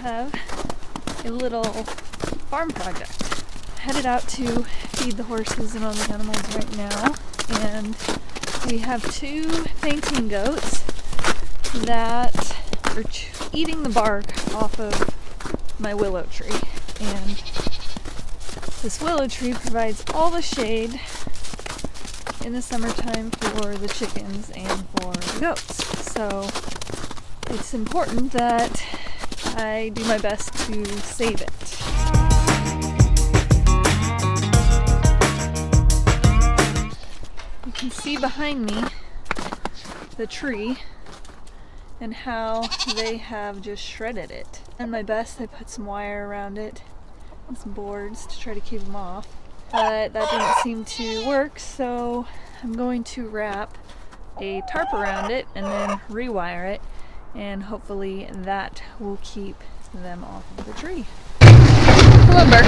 have a little farm project. Headed out to feed the horses and all the animals right now, and we have 2 fainting goats that are eating the bark off of my willow tree. And this willow tree provides all the shade in the summertime for the chickens and for the goats. So it's important that I do my best to save it. You can see behind me the tree and how they have just shredded it. And my best, I put some wire around it and some boards to try to keep them off. But that didn't seem to work, so I'm going to wrap a tarp around it and then rewire it, and hopefully that will keep them off of the tree. Come on, Burke.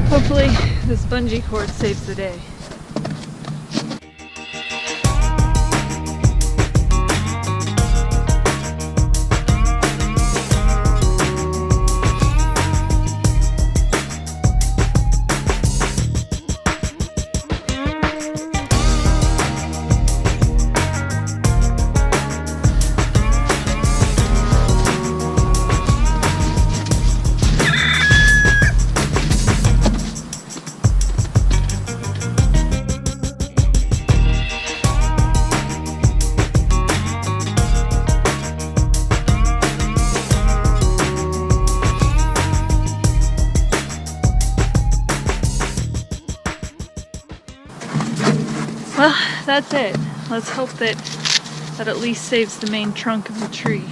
Hopefully this bungee cord saves the day. Well, that's it. Let's hope that at least saves the main trunk of the tree.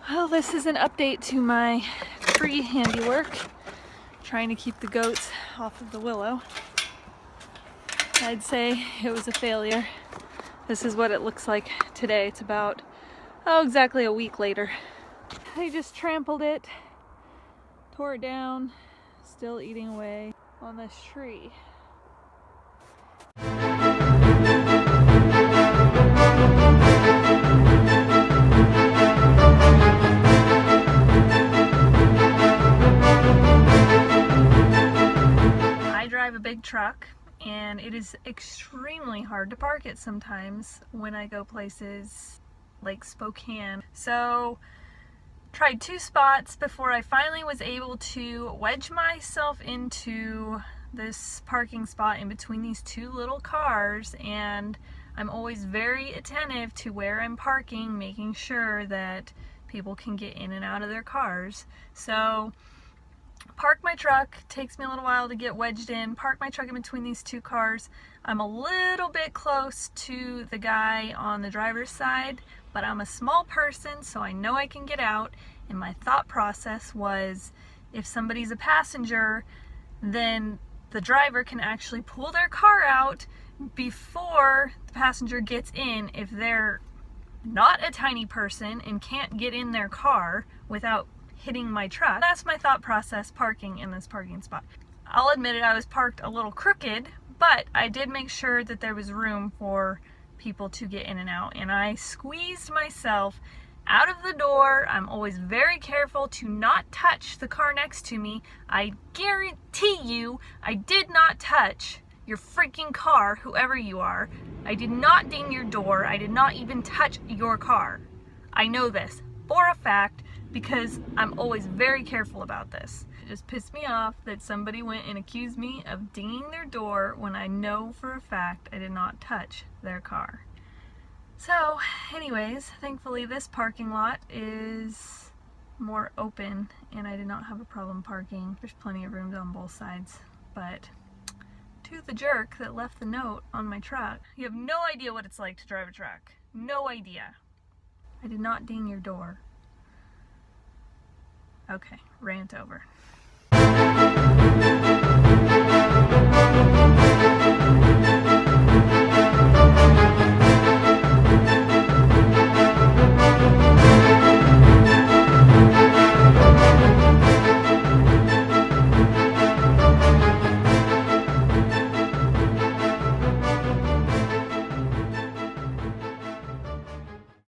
Well, this is an update to my tree handiwork. Trying to keep the goats off of the willow. I'd say it was a failure. This is what it looks like today. It's about, exactly a week later. They just trampled it, tore it down, still eating away on this tree. I drive a big truck, and it is extremely hard to park it sometimes when I go places like Spokane. So tried 2 spots before I finally was able to wedge myself into this parking spot in between these 2 little cars, and I'm always very attentive to where I'm parking, making sure that people can get in and out of their cars. So park my truck, takes me a little while to get wedged in, park my truck in between these 2 cars. I'm a little bit close to the guy on the driver's side, but I'm a small person, so I know I can get out. And my thought process was, if somebody's a passenger, then the driver can actually pull their car out before the passenger gets in if they're not a tiny person and can't get in their car without hitting my truck. That's my thought process parking in this parking spot. I'll admit it, I was parked a little crooked, but I did make sure that there was room for people to get in and out, and I squeezed myself out of the door. I'm always very careful to not touch the car next to me. I guarantee you I did not touch your freaking car, whoever you are. I did not ding your door. I did not even touch your car. I know this for a fact because I'm always very careful about this. It just pissed me off that somebody went and accused me of dinging their door when I know for a fact I did not touch their car. So anyways, thankfully this parking lot is more open and I did not have a problem parking. There's plenty of rooms on both sides, but to the jerk that left the note on my truck, you have no idea what it's like to drive a truck. No idea. I did not ding your door. Okay, rant over.